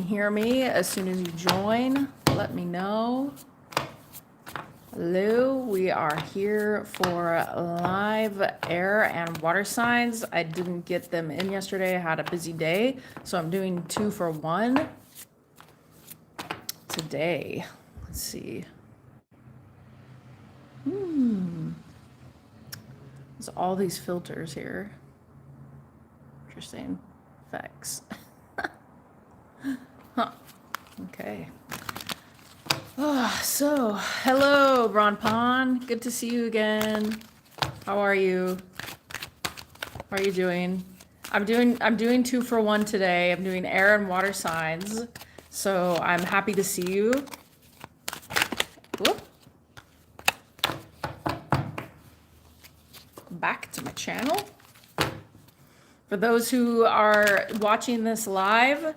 hear me. As soon as you join, let me know. Hello, we are here for live air and water signs. I didn't get them in yesterday. I had a busy day, so I'm doing 2 for 1 today. Let's see. There's all these filters here. Interesting effects. Huh. Okay. So hello, Bronpon. Good to see you again. How are you? How are you doing? I'm doing 2 for 1 today. I'm doing air and water signs. So I'm happy to see you. Whoop. Back to my channel. For those who are watching this live,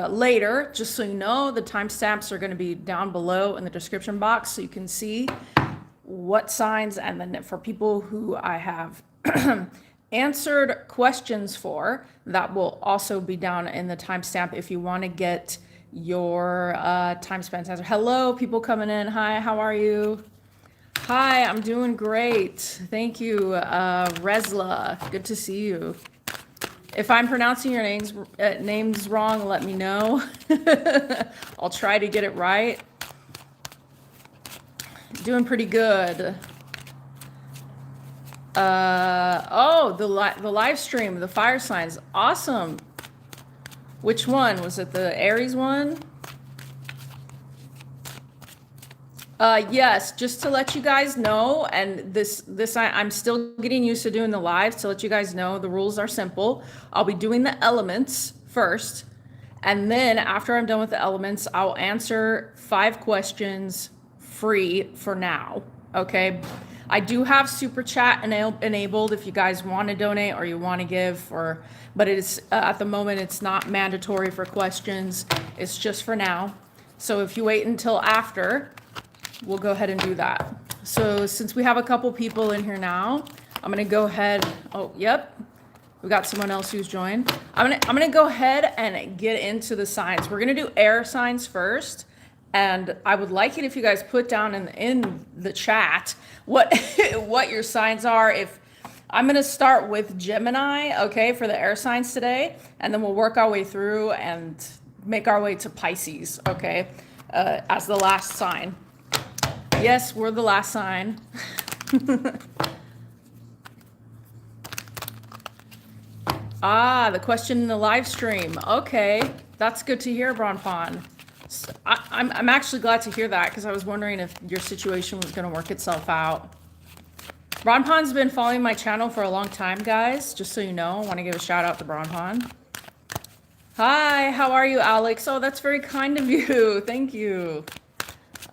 later, just so you know, the timestamps are going to be down below in the description box so you can see what signs, and then for people who I have answered questions for, that will also be down in the timestamp if you want to get your time spent answer. Hello, people coming in. Hi, how are you? Hi, I'm doing great. Thank you, Resla. Good to see you. If I'm pronouncing your names wrong, let me know. I'll try to get it right. Doing pretty good. Oh, the live stream, the fire signs. Awesome. Which one? Was it the Aries one? Yes, just to let you guys know, and I'm still getting used to doing the lives. To let you guys know, the rules are simple. I'll be doing the elements first, and then after I'm done with the elements, I'll answer 5 questions free for now. Okay, I do have super chat enabled if you guys want to donate or you want to give, but it's at the moment it's not mandatory for questions. It's just for now. So if you wait until after, we'll go ahead and do that. So since we have a couple people in here now, I'm gonna go ahead. Oh, yep, we got someone else who's joined. I'm gonna go ahead and get into the signs. We're gonna do air signs first, and I would like it if you guys put down in the chat what what your signs are. If I'm gonna start with Gemini, okay, for the air signs today, and then we'll work our way through and make our way to Pisces, okay, as the last sign. Yes, we're the last sign. The question in the live stream. Okay, that's good to hear, Bronpon. I'm actually glad to hear that because I was wondering if your situation was going to work itself out. Bronpon's been following my channel for a long time, guys. Just so you know, I want to give a shout out to Bronpon. Hi, how are you, Alex? Oh, that's very kind of you. Thank you.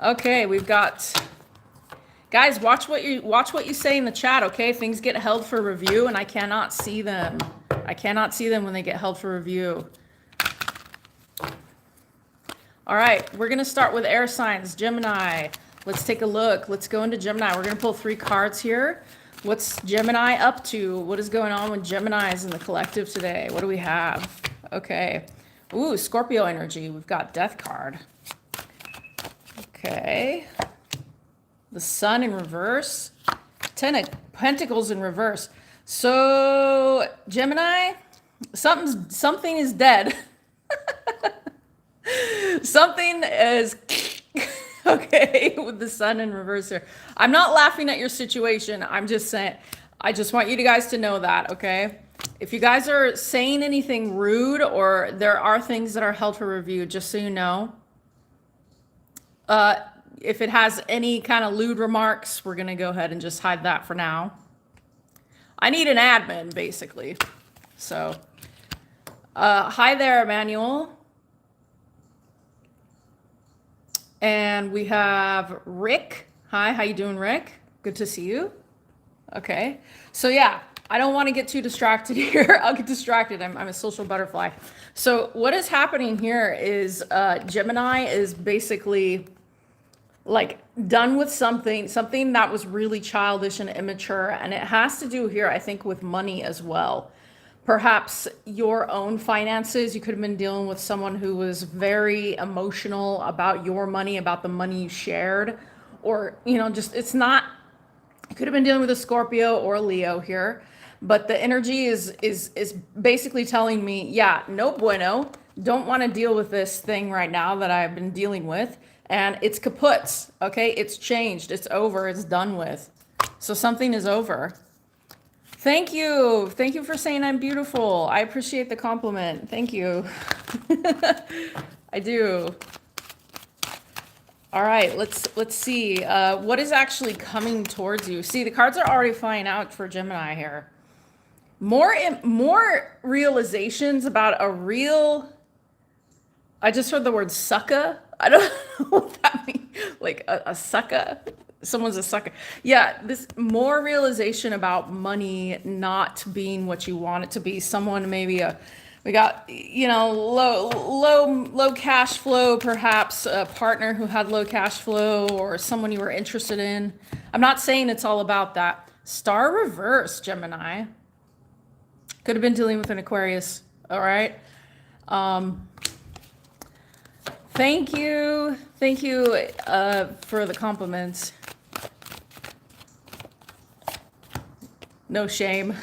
Okay, we've got, guys, watch what you say in the chat, okay? Things get held for review and I cannot see them. I cannot see them when they get held for review. All right, we're gonna start with air signs, Gemini. Let's take a look. Let's go into Gemini. We're gonna pull 3 cards here. What's Gemini up to? What is going on with Geminis in the collective today? What do we have? Okay. Ooh, Scorpio energy. We've got Death card. Okay, the Sun in reverse, 10 of Pentacles in reverse. So Gemini, something is dead. Something is okay with the Sun in reverse here. I'm not laughing at your situation. I'm just saying, I just want you guys to know that, okay? If you guys are saying anything rude or there are things that are held for review, just so you know. If it has any kind of lewd remarks, we're going to go ahead and just hide that for now. I need an admin, basically. So, hi there, Emmanuel. And we have Rick. Hi, how you doing, Rick? Good to see you. Okay. So, yeah, I don't want to get too distracted here. I'll get distracted. I'm a social butterfly. So what is happening here is Gemini is basically like done with something that was really childish and immature, and it has to do here, I think, with money as well. perhaps your own finances. You could have been dealing with someone who was very emotional about your money, about the money you shared, or, you know, just it's not, you could have been dealing with a Scorpio or a Leo here, but the energy is basically telling me, yeah, no bueno. Don't want to deal with this thing right now that I've been dealing with, and it's kaput. Okay, it's changed. It's over. It's done with. So something is over. Thank you. Thank you for saying I'm beautiful. I appreciate the compliment. Thank you. I do. All right, let's see. What is actually coming towards you? See, the cards are already flying out for Gemini here. More realizations about a real. I just heard the word sucker. I don't know what that means. Like a sucker. Someone's a sucker. Yeah, this more realization about money not being what you want it to be. Someone maybe we got, you know, low cash flow, perhaps a partner who had low cash flow, or someone you were interested in. I'm not saying it's all about that. Star reverse, Gemini. Could have been dealing with an Aquarius. All right. Thank you. Thank you for the compliments. No shame.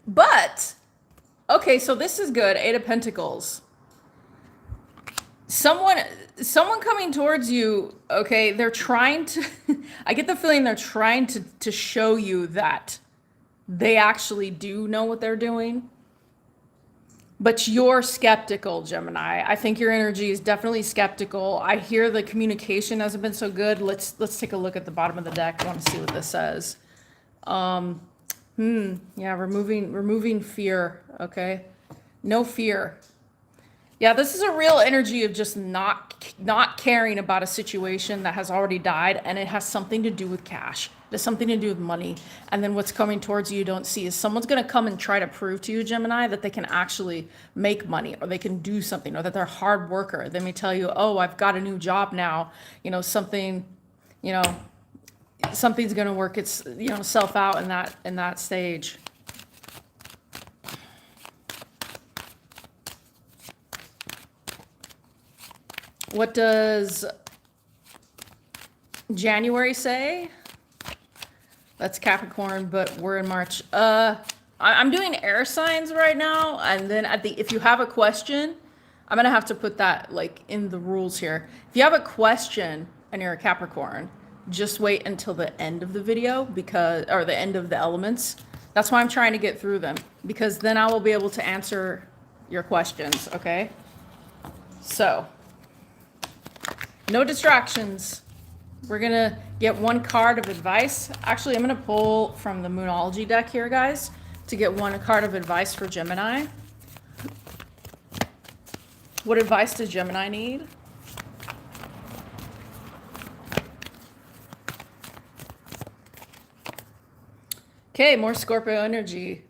But, okay, so this is good. Eight of Pentacles. Someone coming towards you, okay, they're trying to, I get the feeling they're trying to show you that they actually do know what they're doing. But you're skeptical, Gemini. I think your energy is definitely skeptical. I hear the communication hasn't been so good. Let's take a look at the bottom of the deck. I want to see what this says. Yeah, removing fear. Okay. No fear. Yeah, this is a real energy of just not caring about a situation that has already died, and it has something to do with cash. It has something to do with money. And then what's coming towards you don't see is someone's going to come and try to prove to you, Gemini, that they can actually make money, or they can do something, or that they're a hard worker. They may tell you, oh, I've got a new job now, you know, something, you know, something's going to work its, you know, self out in that stage. What does January say? That's Capricorn, but we're in March. I'm doing air signs right now, and then if you have a question, I'm gonna have to put that like in the rules here. If you have a question and you're a Capricorn, just wait until the end of the video or the end of the elements. That's why I'm trying to get through them, because then I will be able to answer your questions. Okay, so. No distractions. We're going to get one card of advice. Actually, I'm going to pull from the Moonology deck here, guys, to get one card of advice for Gemini. What advice does Gemini need? Okay, more Scorpio energy.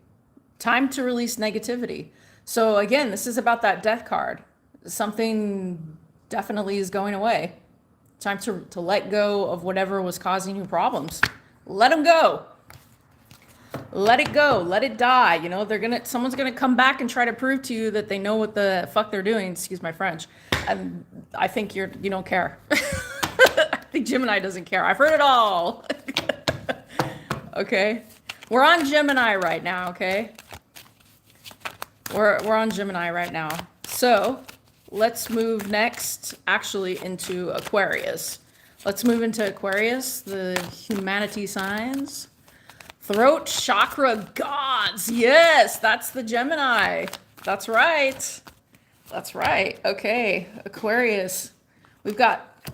Time to release negativity. So again, this is about that death card. Something definitely is going away. Time to let go of whatever was causing you problems. Let them go. Let it go. Let it die. You know, someone's gonna come back and try to prove to you that they know what the fuck they're doing. Excuse my French. And I think you don't care. I think Gemini doesn't care. I've heard it all. Okay. We're on Gemini right now, okay? We're on Gemini right now. So let's move next, actually, into Aquarius. Let's move into Aquarius, the humanity signs. Throat chakra gods. Yes, that's the Gemini. That's right. That's right. Okay, Aquarius. We've got,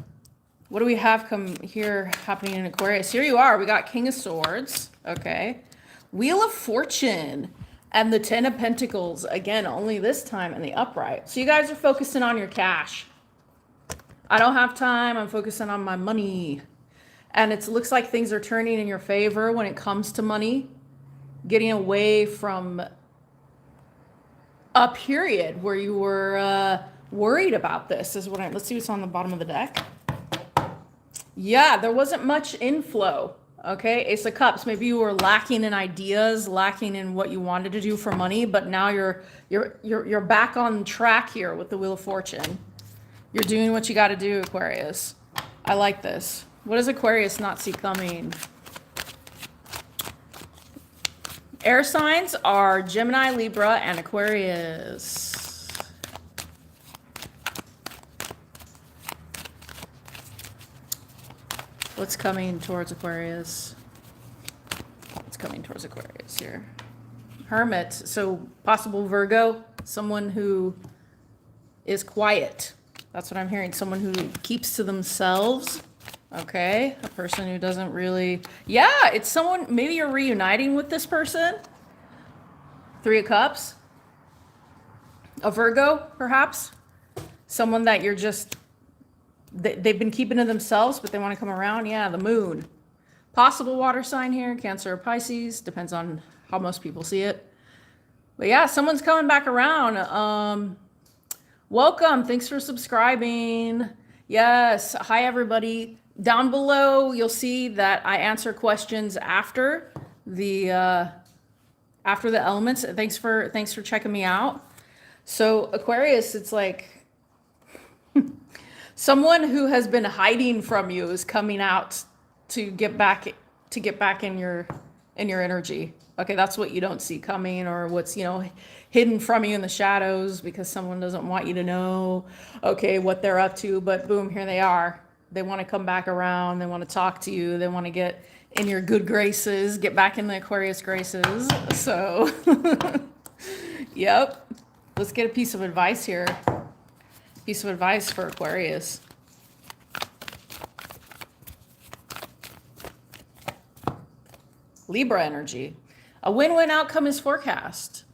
what do we have come here happening in Aquarius? Here you are. We got King of Swords. Okay. Wheel of Fortune. And the Ten of Pentacles, again, only this time in the upright. So you guys are focusing on your cash. I don't have time. I'm focusing on my money. And it looks like things are turning in your favor when it comes to money. Getting away from a period where you were worried about this. Let's see what's on the bottom of the deck. Yeah, there wasn't much inflow. Okay, Ace of Cups. Maybe you were lacking in ideas, lacking in what you wanted to do for money, but now you're back on track here with the Wheel of Fortune. You're doing what you got to do, Aquarius. I like this. What does Aquarius not see coming? Air signs are Gemini, Libra, and Aquarius. What's coming towards Aquarius? What's coming towards Aquarius here? Hermit. So possible Virgo, someone who is quiet. That's what I'm hearing. Someone who keeps to themselves. Okay. A person who doesn't really... Yeah, it's someone... Maybe you're reuniting with this person. Three of Cups. A Virgo, perhaps. Someone that you're just... They've been keeping to themselves, but they want to come around. Yeah, the Moon. Possible water sign here. Cancer or Pisces. Depends on how most people see it. But yeah, someone's coming back around. Welcome. Thanks for subscribing. Yes. Hi, everybody. Down below, you'll see that I answer questions after the elements. Thanks for checking me out. So Aquarius, it's like someone who has been hiding from you is coming out to get back in your energy. Okay, that's what you don't see coming, or what's, hidden from you in the shadows because someone doesn't want you to know, okay, what they're up to, but boom, here they are. They want to come back around. They want to talk to you. They want to get in your good graces, get back in the Aquarius graces. So, yep. Let's get a piece of advice here. Piece of advice for Aquarius. Libra energy. A win-win outcome is forecast.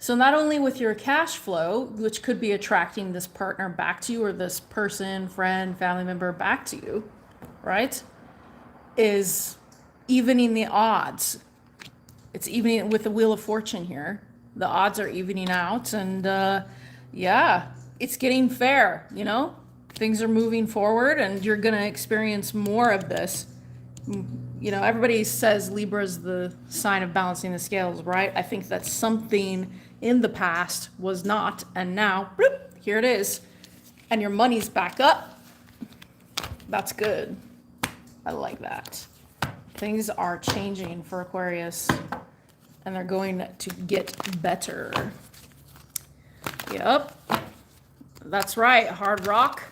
So not only with your cash flow, which could be attracting this partner back to you, or this person, friend, family member back to you, right? Is evening the odds. It's evening with the Wheel of Fortune here. The odds are evening out, and yeah, it's getting fair, Things are moving forward, and you're going to experience more of this. Everybody says Libra's the sign of balancing the scales, right? I think that something in the past was not, and now, bloop, here it is. And your money's back up. That's good. I like that. Things are changing for Aquarius, and they're going to get better. Yep. That's right, Hard Rock.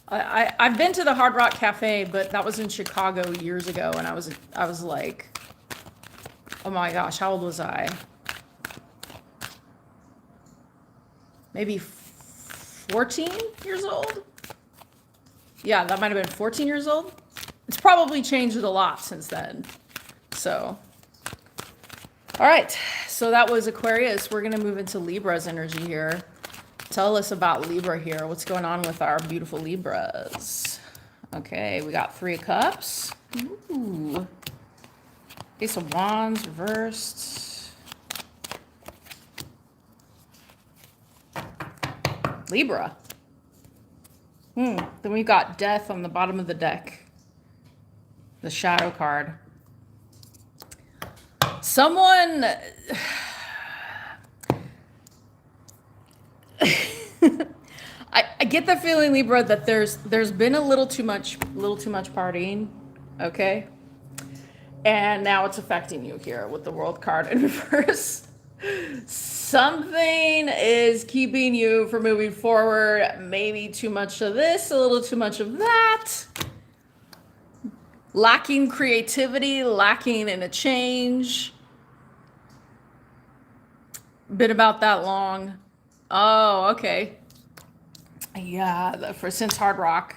I've been to the Hard Rock Cafe, but that was in Chicago years ago, and I was like, oh my gosh, how old was I? Maybe 14 years old? Yeah, that might have been 14 years old. It's probably changed a lot since then. So, all right. So that was Aquarius. We're going to move into Libra's energy here. Tell us about Libra here. What's going on with our beautiful Libras? Okay, we got Three of Cups. Ooh. Ace of Wands reversed. Libra. Then we got Death on the bottom of the deck. The Shadow card. Someone... I get the feeling, Libra, that there's been a little too much partying, okay? And now it's affecting you here with the World card in reverse. Something is keeping you from moving forward. Maybe too much of this, a little too much of that. Lacking creativity, lacking in a change. Been about that long. Oh, okay. Yeah, since Hard Rock.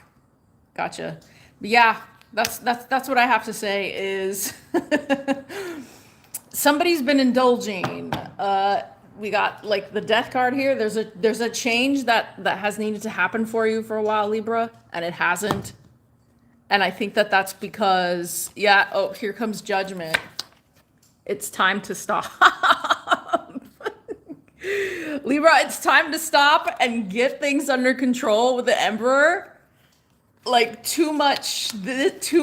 Gotcha. But yeah, that's what I have to say is somebody's been indulging. We got like the Death card here. There's a change that has needed to happen for you for a while, Libra, and it hasn't. And I think that's because, yeah, oh, here comes Judgment. It's time to stop. Libra, it's time to stop and get things under control with the Emperor. like too much this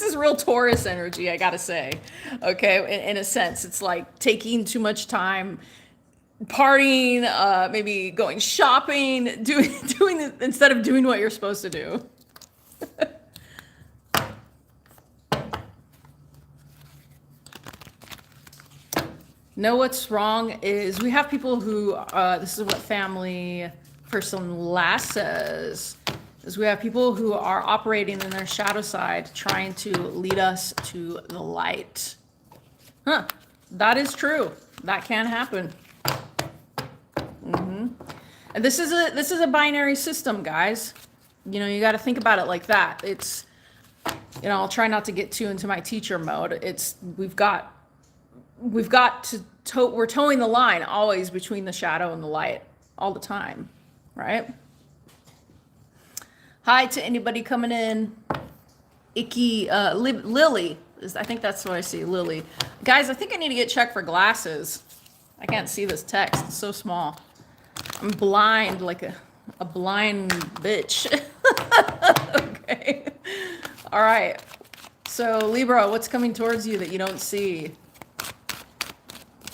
is real Taurus energy, I gotta say. Okay, in a sense, it's like taking too much time partying, maybe going shopping, doing instead of doing what you're supposed to do. No, what's wrong is we have people who, this is what family person last says, is we have people who are operating in their shadow side, trying to lead us to the light. Huh, that is true. That can happen. And this is a binary system, guys. You know, you got to think about it like that. It's, you know, I'll try not to get too into my teacher mode. It's, we've got to we're towing the line always between the shadow and the light all the time, right? Hi to anybody coming in. Icky, Lily, I think that's what I see, Lily. Guys, I think I need to get checked for glasses. I can't see this text, it's so small. I'm blind, like a blind bitch. Okay. All right. So Libra, what's coming towards you that you don't see?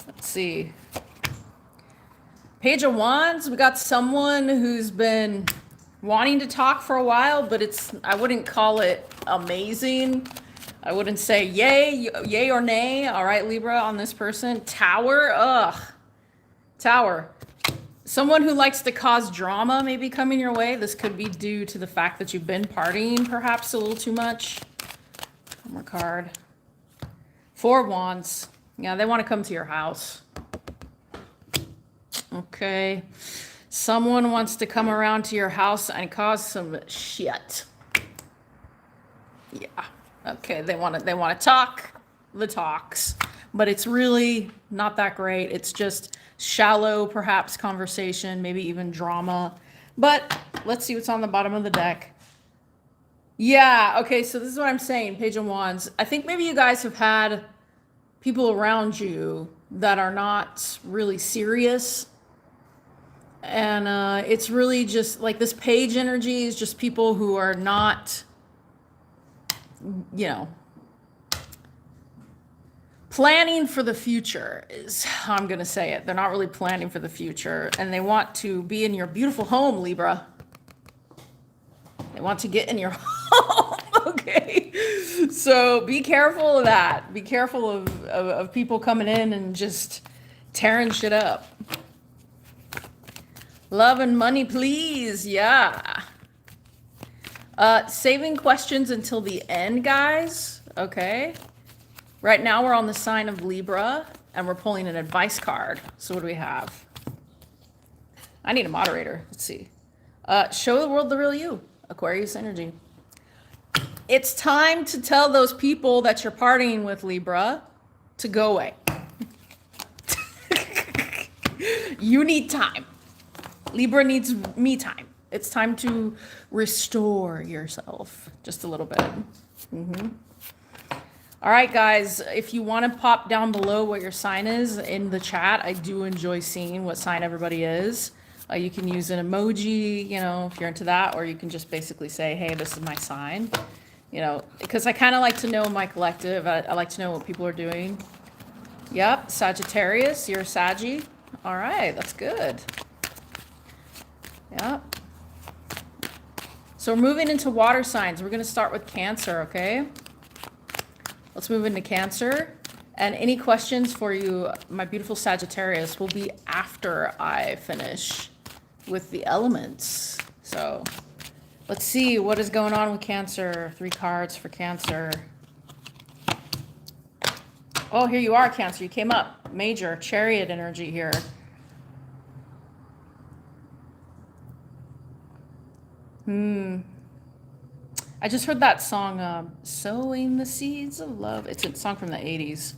Let's see. Page of Wands, we got someone who's been wanting to talk for a while, but I wouldn't call it amazing. I wouldn't say yay or nay. All right, Libra, on this person. Tower, Tower. Someone who likes to cause drama may be coming your way. This could be due to the fact that you've been partying perhaps a little too much. One more card. Four of Wands. Yeah, they want to come to your house. Okay. Someone wants to come around to your house and cause some shit. Yeah. Okay, they want to talk the talks, but it's really not that great. It's just shallow, perhaps, conversation, maybe even drama. But let's see what's on the bottom of the deck. Yeah, okay, so this is what I'm saying, Page of Wands. I think maybe you guys have had people around you that are not really serious. And it's really just like this page energy is just people who are not, you know, planning for the future is how I'm going to say it. They're not really planning for the future, and they want to be in your beautiful home, Libra. They want to get in your home. Okay. So be careful of that. Be careful of people coming in and just tearing shit up. Love and money, please. Yeah. Saving questions until the end, guys. Okay. Right now we're on the sign of Libra and we're pulling an advice card. So what do we have? I need a moderator. Let's see. Show the world the real you. Aquarius energy. It's time to tell those people that you're partying with, Libra, to go away. You need time. Libra needs me time. It's time to restore yourself just a little bit. All right, guys, if you want to pop down below what your sign is in the chat, I do enjoy seeing what sign everybody is. You can use an emoji, you know, if you're into that, or you can just basically say, hey, this is my sign, you know, because I kind of like to know my collective. I like to know what people are doing. Yep, Sagittarius, you're a Saggy. All right, that's good. Yep. So we're moving into water signs. We're going to start with Cancer, okay? Let's move into Cancer. And any questions for you, my beautiful Sagittarius, will be after I finish with the elements. So let's see what is going on with Cancer. 3 cards for Cancer. Oh, here you are, Cancer. You came up. Major Chariot energy here. I just heard that song, Sowing the Seeds of Love. It's a song from the 80s.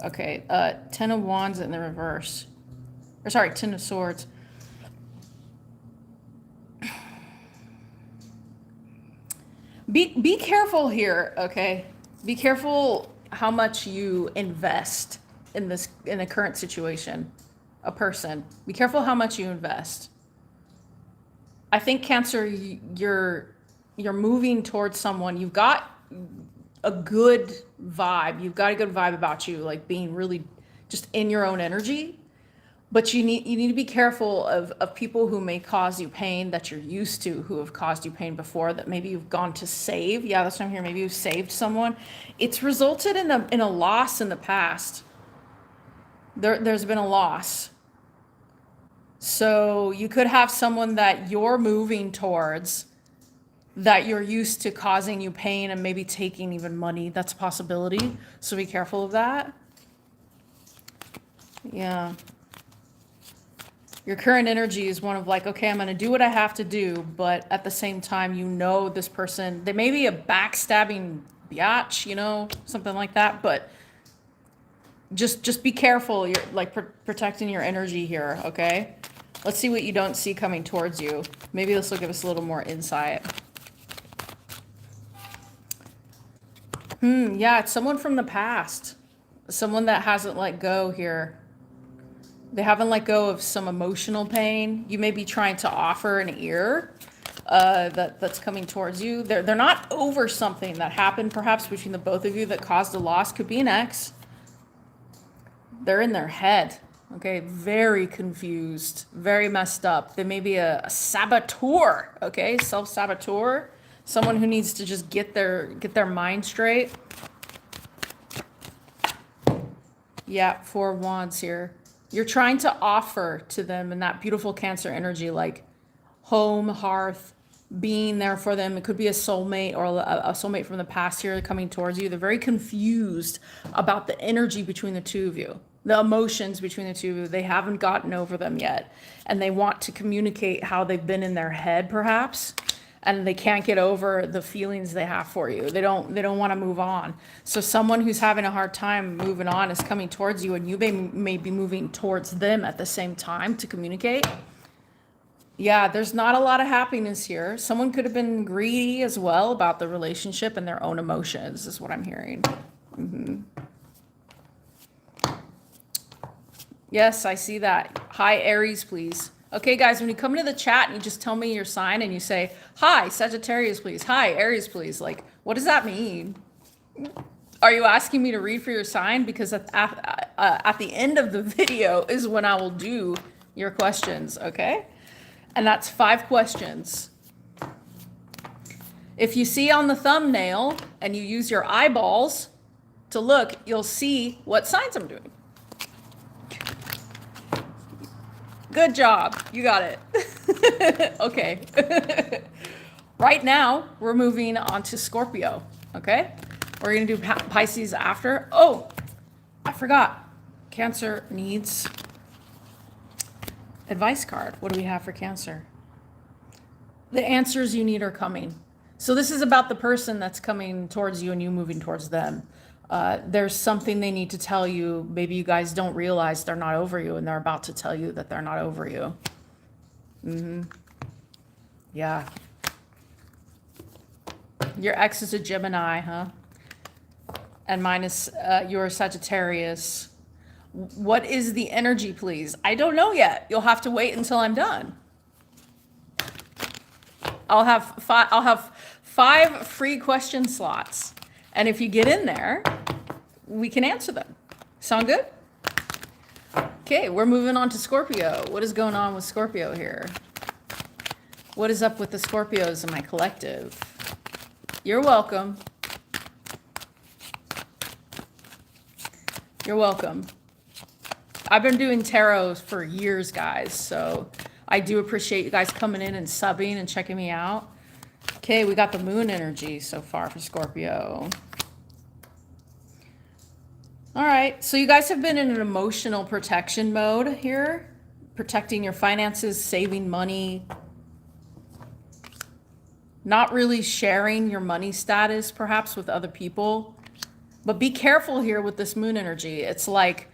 Okay, 10 of Wands in the reverse. Or sorry, 10 of Swords. Be careful here, okay? Be careful how much you invest in the current situation. A person. Be careful how much you invest. I think Cancer, you're moving towards someone. You've got a good vibe. You've got a good vibe about you, like being really just in your own energy. But you need to be careful of people who may cause you pain that you're used to, who have caused you pain before, that maybe you've gone to save. Yeah, that's what I'm hearing. Maybe you've saved someone. It's resulted in a loss in the past. There's been a loss. So you could have someone that you're moving towards that you're used to causing you pain and maybe taking even money. That's a possibility. So be careful of that. Yeah. Your current energy is one of like, okay, I'm going to do what I have to do, but at the same time, you know, this person, they may be a backstabbing biatch, you know, something like that, but just be careful. You're like protecting your energy here, okay? Let's see what you don't see coming towards you. Maybe this will give us a little more insight. Yeah, it's someone from the past. Someone that hasn't let go here. They haven't let go of some emotional pain. You may be trying to offer an ear that's coming towards you. They're not over something that happened perhaps between the both of you that caused a loss. Could be an ex. They're in their head. Okay, very confused, very messed up. They may be a saboteur, okay, self-saboteur, someone who needs to just get their mind straight. Yeah, 4 of Wands here. You're trying to offer to them in that beautiful Cancer energy, like home, hearth, being there for them. It could be a soulmate or a soulmate from the past here coming towards you. They're very confused about the energy between the two of you. The emotions between the two of you, they haven't gotten over them yet. And they want to communicate how they've been in their head, perhaps. And they can't get over the feelings they have for you. They don't want to move on. So someone who's having a hard time moving on is coming towards you, and you may be moving towards them at the same time to communicate. Yeah, there's not a lot of happiness here. Someone could have been greedy as well about the relationship and their own emotions, is what I'm hearing. Yes, I see that. Hi, Aries, please. Okay, guys, when you come into the chat and you just tell me your sign and you say, hi, Sagittarius, please. Hi, Aries, please. Like, what does that mean? Are you asking me to read for your sign? Because at the end of the video is when I will do your questions, okay? And that's 5 questions. If you see on the thumbnail and you use your eyeballs to look, you'll see what signs I'm doing. Good job. You got it. Okay. Right now, we're moving on to Scorpio. Okay? We're going to do Pisces after. Oh, I forgot. Cancer needs advice card. What do we have for Cancer? The answers you need are coming. So this is about the person that's coming towards you and you moving towards them. There's something they need to tell you. Maybe you guys don't realize they're not over you and they're about to tell you that they're not over you. Yeah. Your ex is a Gemini, huh? And mine is your Sagittarius. What is the energy, please? I don't know yet. You'll have to wait until I'm done. I'll have 5 free question slots. And if you get in there, we can answer them. Sound good? Okay, we're moving on to Scorpio. What is going on with Scorpio here? What is up with the Scorpios in my collective? You're welcome. You're welcome. I've been doing tarot for years, guys, so I do appreciate you guys coming in and subbing and checking me out. Okay, we got the moon energy so far for Scorpio. All right, so you guys have been in an emotional protection mode here, protecting your finances, saving money, not really sharing your money status perhaps with other people. But be careful here with this moon energy. It's like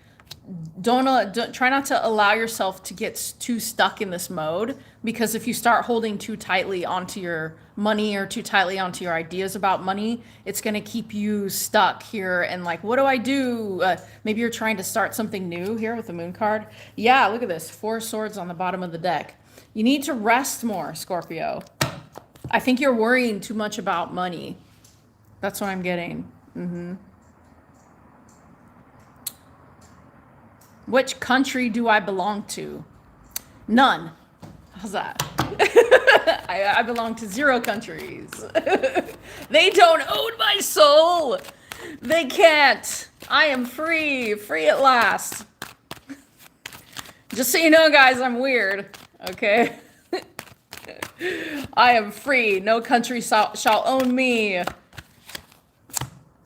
don't try not to allow yourself to get too stuck in this mode, because if you start holding too tightly onto your money or too tightly onto your ideas about money, it's going to keep you stuck here and like, what do I do? Maybe you're trying to start something new here with the moon card. Yeah, look at this, 4 swords on the bottom of the deck. You need to rest more, Scorpio. I think you're worrying too much about money. That's what I'm getting. Which country do I belong to? None. How's that? I belong to 0 countries. They don't own my soul. They can't. I am free. Free at last. Just so you know, guys, I'm weird. Okay? I am free. No country shall own me.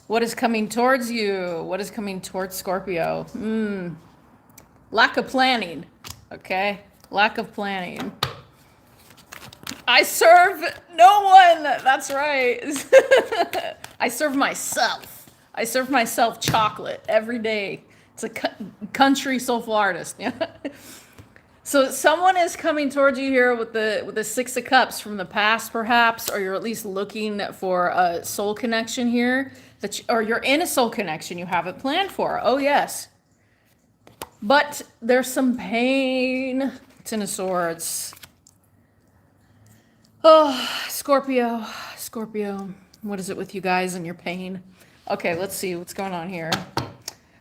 What is coming towards you? What is coming towards Scorpio? Lack of planning. Okay? Lack of planning. I serve no one. That's right. I serve myself. I serve myself chocolate every day. It's a country soulful artist. Yeah. So someone is coming towards you here with the 6 of Cups from the past, perhaps, or you're at least looking for a soul connection here, or you're in a soul connection you haven't planned for. Oh yes. But there's some pain. 10 of Swords. Oh, Scorpio. Scorpio. What is it with you guys and your pain? Okay, let's see what's going on here.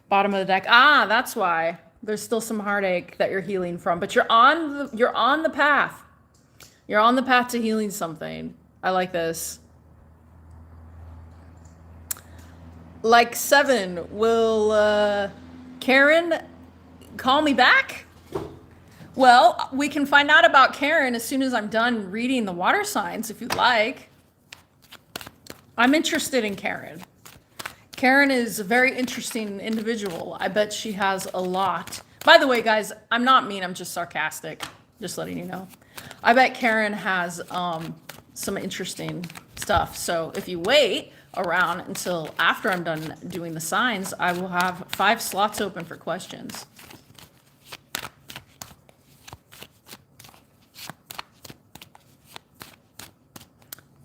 Bottom of the deck. Ah, that's why. There's still some heartache that you're healing from, but you're on the path. You're on the path to healing something. I like this. Like 7, will Karen call me back? Well, we can find out about Karen as soon as I'm done reading the water signs, if you'd like. I'm interested in Karen. Karen is a very interesting individual. I bet she has a lot. By the way, guys, I'm not mean. I'm just sarcastic. Just letting you know. I bet Karen has some interesting stuff. So if you wait around until after I'm done doing the signs, I will have 5 slots open for questions.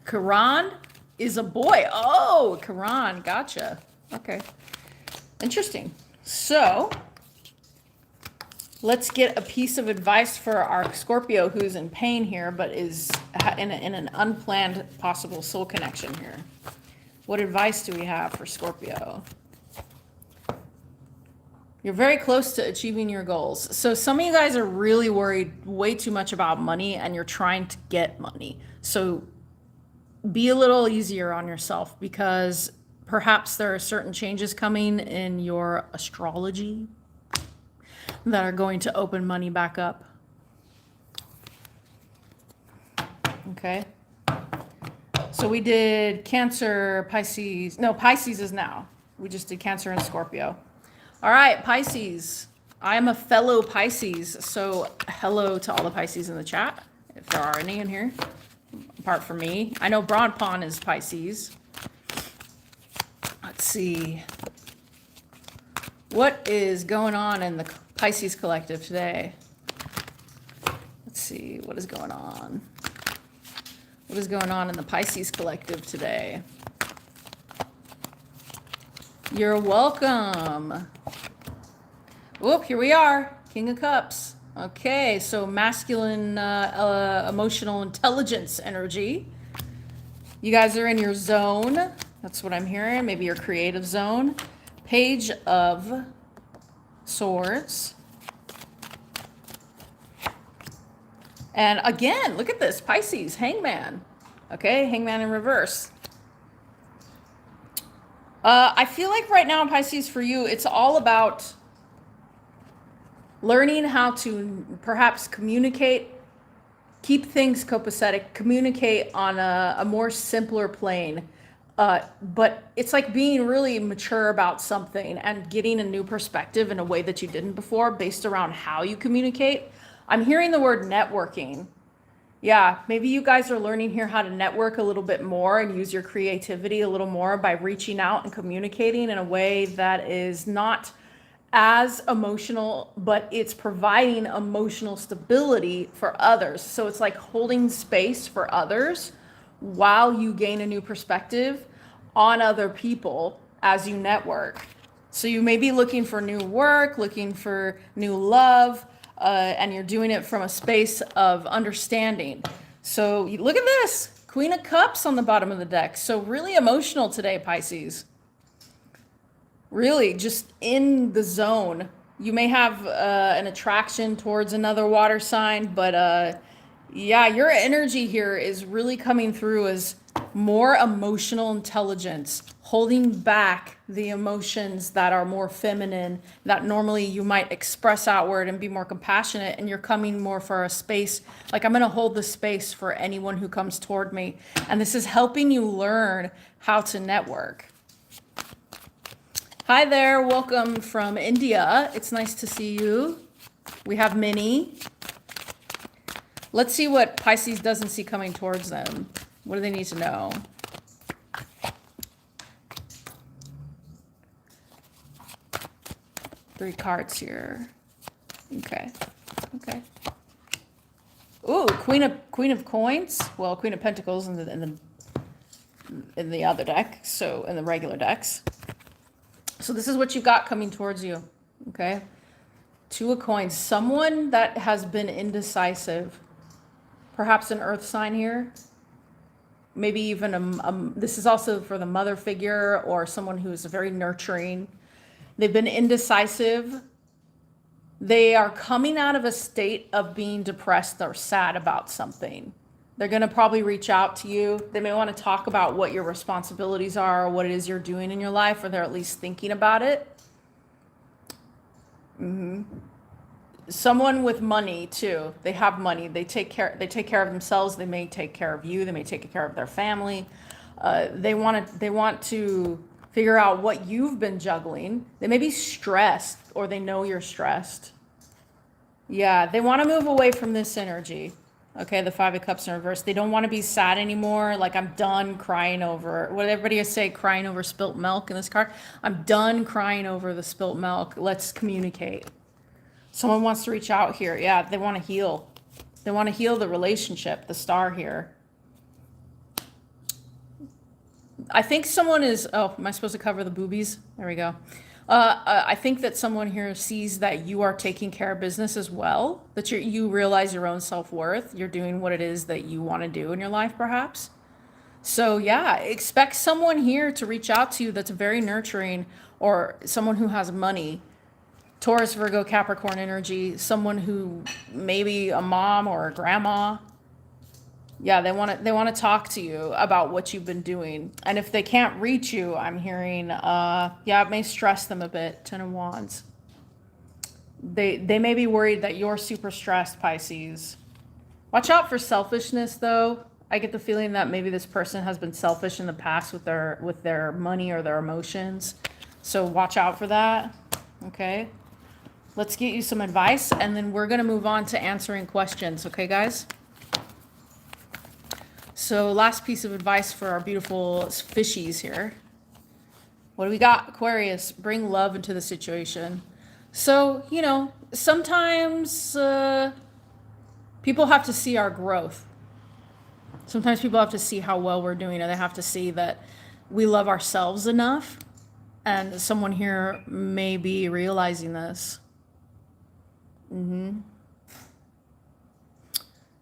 Karan is a boy. Oh, Karan. Gotcha. Okay. Interesting. So let's get a piece of advice for our Scorpio who's in pain here, but is in an unplanned possible soul connection here. What advice do we have for Scorpio? You're very close to achieving your goals. So some of you guys are really worried way too much about money, and you're trying to get money. So be a little easier on yourself, because perhaps there are certain changes coming in your astrology that are going to open money back up. Okay. So we did Cancer, Pisces. No, Pisces is now. We just did Cancer and Scorpio. All right, Pisces. I am a fellow Pisces, so hello to all the Pisces in the chat, if there are any in here. Apart from me. I know Broad Pond is Pisces. Let's see. What is going on in the Pisces collective today? Let's see. What is going on? What is going on in the Pisces collective today? You're welcome. Whoop, here we are. King of Cups. Okay, so masculine emotional intelligence energy. You guys are in your zone. That's what I'm hearing. Maybe your creative zone. Page of Swords. And again, look at this. Pisces, Hangman. Okay, Hangman in reverse. I feel like right now in Pisces for you, it's all about learning how to perhaps communicate, keep things copacetic, communicate on a more simpler plane. But it's like being really mature about something and getting a new perspective in a way that you didn't before based around how you communicate. I'm hearing the word networking. Yeah, maybe you guys are learning here how to network a little bit more and use your creativity a little more by reaching out and communicating in a way that is not as emotional, but it's providing emotional stability for others. So it's like holding space for others while you gain a new perspective on other people as you network. So you may be looking for new work, looking for new love, and you're doing it from a space of understanding. So look at this, Queen of Cups on the bottom of the deck. So really emotional today, Pisces. Really just in the zone. You may have an attraction towards another water sign, but yeah, your energy here is really coming through as more emotional intelligence, holding back the emotions that are more feminine, that normally you might express outward and be more compassionate, and you're coming more for a space, like I'm going to hold the space for anyone who comes toward me. And this is helping you learn how to network. Hi there, welcome from India. It's nice to see you. We have Minnie. Let's see what Pisces doesn't see coming towards them. What do they need to know? Three cards here. Okay. Okay. Ooh, Queen of Coins. Well, Queen of Pentacles in the other deck. So in the regular decks. So this is what you got coming towards you. Okay. Two of Coins. Someone that has been indecisive. Perhaps an earth sign here. Maybe even this is also for the mother figure or someone who is very nurturing. They've been indecisive. They are coming out of a state of being depressed or sad about something. They're going to probably reach out to you. They may want to talk about what your responsibilities are or what it is you're doing in your life, or they're at least thinking about it. Someone with money too. They have money. They take care of themselves. They may take care of you. They may take care of their family. They want to figure out what you've been juggling. They may be stressed, or they know you're stressed. Yeah, they want to move away from this energy. Okay, the Five of Cups in reverse. They don't want to be sad anymore. Like, I'm done crying over, what everybody say, crying over spilt milk in this card. I'm done crying over the spilt milk. Let's communicate. Someone wants to reach out here. Yeah, they want to heal. They want to heal the relationship, the star here. I think someone is, oh, am I supposed to cover the boobies? There we go. I think that someone here sees that you are taking care of business as well, that you realize your own self-worth. You're doing what it is that you want to do in your life, perhaps. So yeah, expect someone here to reach out to you that's very nurturing, or someone who has money. Taurus, Virgo, Capricorn energy, someone who maybe a mom or a grandma. Yeah, they want to talk to you about what you've been doing. And if they can't reach you, I'm hearing, yeah, it may stress them a bit. Ten of Wands. They may be worried that you're super stressed, Pisces. Watch out for selfishness, though. I get the feeling that maybe this person has been selfish in the past with their money or their emotions. So watch out for that. Okay. Let's get you some advice, and then we're going to move on to answering questions. Okay, guys? So last piece of advice for our beautiful fishies here. What do we got? Aquarius, bring love into the situation. So, sometimes people have to see our growth. Sometimes people have to see how well we're doing, and they have to see that we love ourselves enough. And someone here may be realizing this.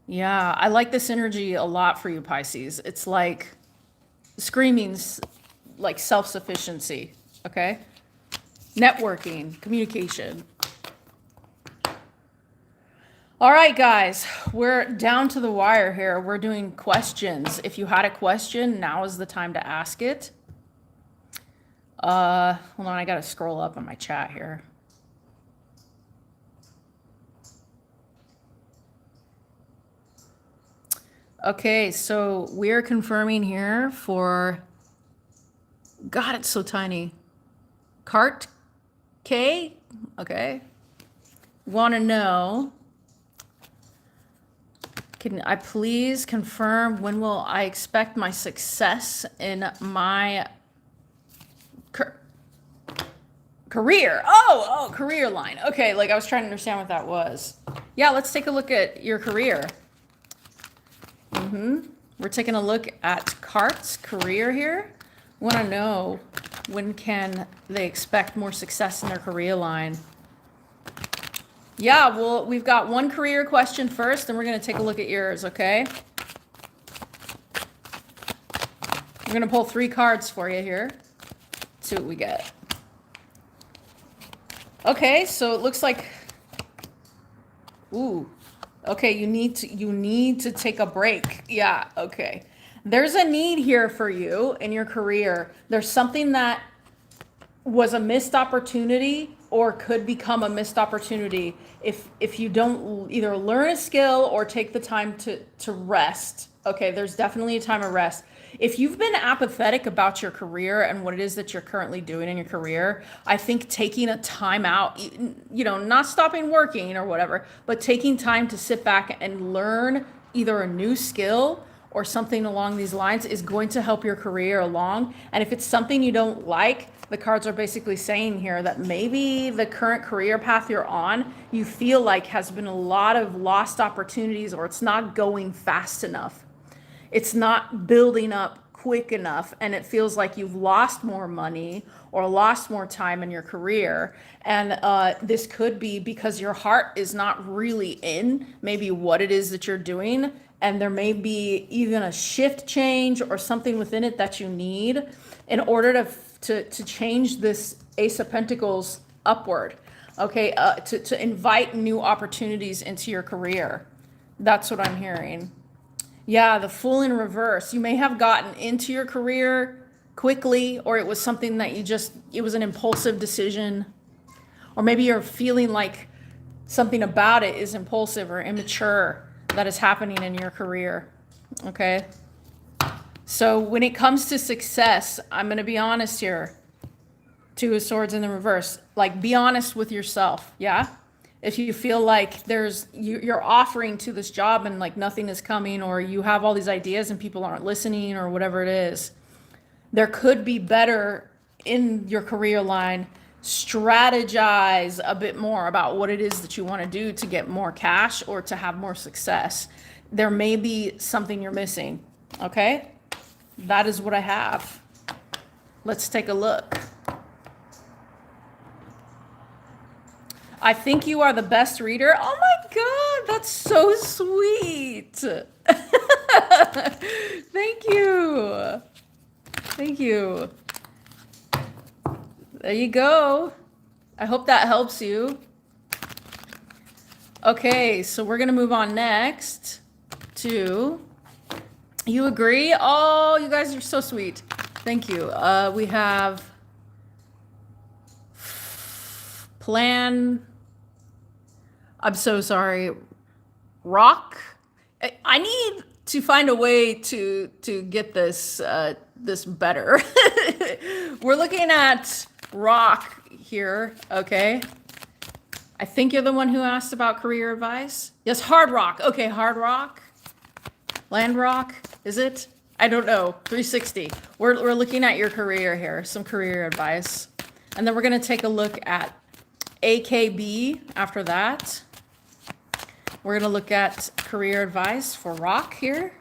Yeah, I like this energy a lot for you, Pisces. It's like screaming like self-sufficiency, okay? Networking, communication. All right, guys, we're down to the wire here. We're doing questions. If you had a question, now is the time to ask it. Hold on, I gotta scroll up on my chat here. Okay, so we're confirming here for, God, it's so tiny. Cart K? Okay. Want to know, can I please confirm when will I expect my Career. Oh, career line. Okay, like I was trying to understand what that was. Yeah, let's take a look at your career. We're taking a look at Cart's career here. Want to know when can they expect more success in their career line? Yeah, well, we've got one career question first, and we're going to take a look at yours, okay? We're going to pull 3 cards for you here. See what we get. Okay, so it looks like, ooh, okay, you need to take a break. Yeah, okay. There's a need here for you in your career. There's something that was a missed opportunity or could become a missed opportunity if you don't either learn a skill or take the time to rest. Okay, there's definitely a time of rest. If you've been apathetic about your career and what it is that you're currently doing in your career, I think taking a time out, not stopping working or whatever, but taking time to sit back and learn either a new skill or something along these lines is going to help your career along. And if it's something you don't like, the cards are basically saying here that maybe the current career path you're on, you feel like has been a lot of lost opportunities, or it's not going fast enough. It's not building up quick enough, and it feels like you've lost more money or lost more time in your career. And this could be because your heart is not really in maybe what it is that you're doing, and there may be even a shift change or something within it that you need in order to change this Ace of Pentacles upward, okay, to invite new opportunities into your career. That's what I'm hearing. Yeah, the Fool in reverse. You may have gotten into your career quickly, or it was something that it was an impulsive decision, or maybe you're feeling like something about it is impulsive or immature that is happening in your career, okay? So when it comes to success, I'm going to be honest here. 2 of Swords in the reverse. Like, be honest with yourself, yeah? If you feel like you're offering to this job and like nothing is coming, or you have all these ideas and people aren't listening, or whatever it is, there could be better in your career line. Strategize a bit more about what it is that you want to do to get more cash or to have more success. There may be something you're missing, okay? That is what I have. Let's take a look. I think you are the best reader. Oh my God, that's so sweet. Thank you. Thank you. There you go. I hope that helps you. Okay, so we're going to move on next to, you agree? Oh, you guys are so sweet. Thank you. We have plan. I'm so sorry. Rock. I need to find a way to get this this better. We're looking at rock here, okay? I think you're the one who asked about career advice. Yes, hard rock. Okay, hard rock. Land rock, is it? I don't know. 360. We're looking at your career here, some career advice. And then we're going to take a look at AKB after that. We're going to look at career advice for rock here.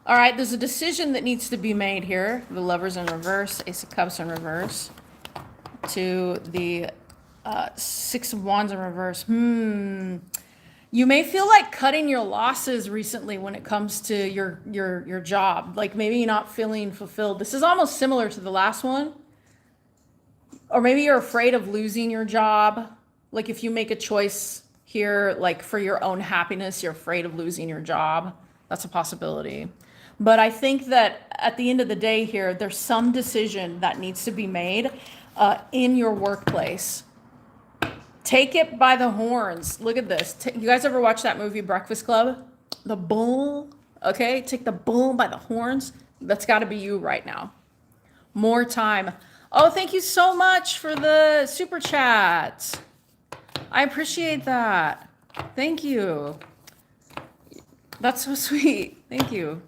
All right, there's a decision that needs to be made here. The Lovers in reverse, Ace of Cups in reverse, to the 6 of Wands in reverse. You may feel like cutting your losses recently when it comes to your job. Like maybe you're not feeling fulfilled. This is almost similar to the last one. Or maybe you're afraid of losing your job. Like if you make a choice here, like for your own happiness, you're afraid of losing your job. That's a possibility. But I think that at the end of the day here, there's some decision that needs to be made in your workplace. Take it by the horns. Look at this. You guys ever watch that movie Breakfast Club? The bull, okay? Take the bull by the horns. That's got to be you right now. More time. Oh, thank you so much for the super chat. I appreciate that. Thank you. That's so sweet. Thank you.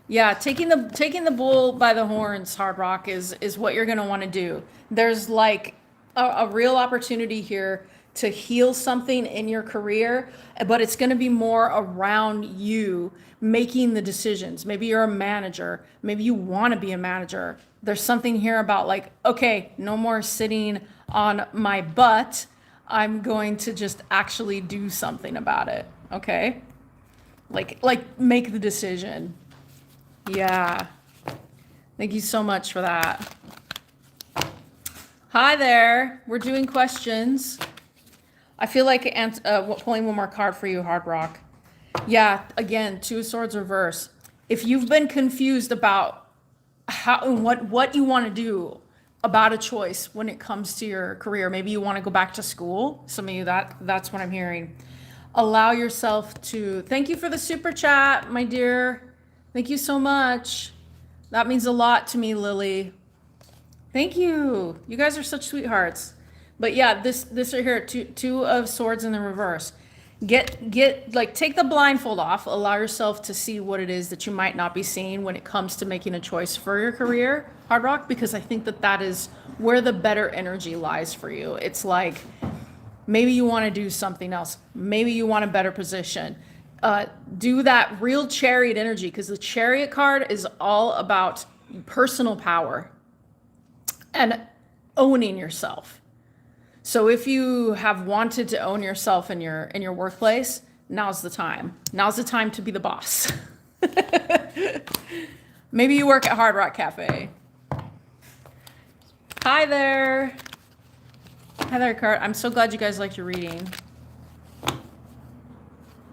Yeah, taking the bull by the horns, Hard Rock, is what you're gonna want to do. There's like a real opportunity here to heal something in your career, but it's gonna be more around you making the decisions. Maybe you're a manager, maybe you want to be a manager. There's something here about like, okay, no more sitting on my butt. I'm going to just actually do something about it. Okay? Like make the decision. Yeah. Thank you so much for that. Hi there. We're doing questions. I feel like pulling one more card for you, Hard Rock. Yeah, again, Two of Swords reverse. If you've been confused about what you want to do about a choice when it comes to your career, maybe you want to go back to school. Some of you, that's what I'm hearing. Allow yourself to. Thank you for the super chat, my dear. Thank you so much. That means a lot to me, Lily. Thank you. You guys are such sweethearts. But yeah, this right here, two of swords in the reverse. Take the blindfold off. Allow yourself to see what it is that you might not be seeing when it comes to making a choice for your career, Hard Rock, because I think that is where the better energy lies for you. It's like, maybe you want to do something else. Maybe you want a better position. Do that real chariot energy, because the chariot card is all about personal power and owning yourself. So if you have wanted to own yourself in your workplace, now's the time. Now's the time to be the boss. Maybe you work at Hard Rock Cafe. Hi there. Hi there, Kurt. I'm so glad you guys liked your reading.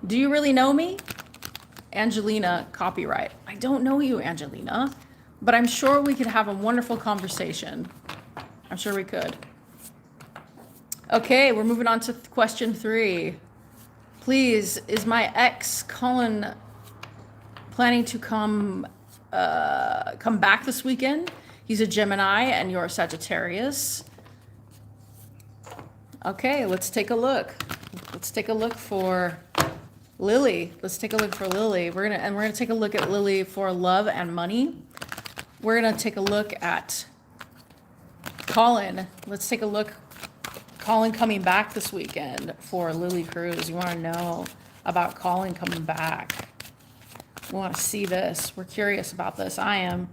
Do you really know me? Angelina, copyright. I don't know you, Angelina, but I'm sure we could have a wonderful conversation. I'm sure we could. Okay, we're moving on to question 3. Please, is my ex Colin planning to come back this weekend? He's a Gemini and you're a Sagittarius. Okay, let's take a look. Let's take a look for Lily. Let's take a look for Lily. We're gonna take a look at Lily for love and money. We're gonna take a look at Colin. Let's take a look. Colin coming back this weekend for Lily Cruz. You want to know about Colin coming back. We want to see this. We're curious about this. I am.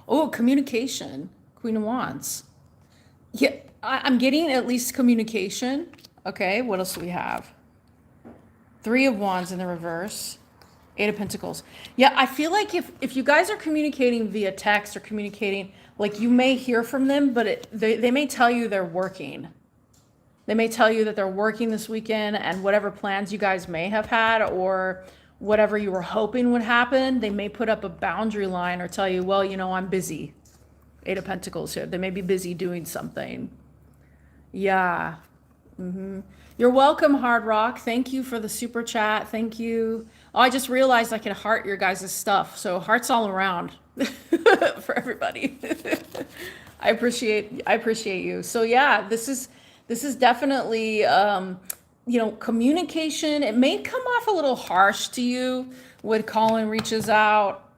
Oh, communication. Queen of Wands. Yeah, I'm getting at least communication. Okay, what else do we have? 3 of Wands in the reverse. 8 of Pentacles. Yeah, I feel like if you guys are communicating via text or communicating, like you may hear from them, but they may tell you they're working. They may tell you that they're working this weekend, and whatever plans you guys may have had or whatever you were hoping would happen, they may put up a boundary line or tell you, well, I'm busy. 8 of Pentacles here. They may be busy doing something. Yeah. You're welcome, Hard Rock. Thank you for the super chat. Thank you. Oh, I just realized I can heart your guys' stuff. So hearts all around for everybody. I appreciate you. So yeah, this is definitely, communication. It may come off a little harsh to you when Colin reaches out.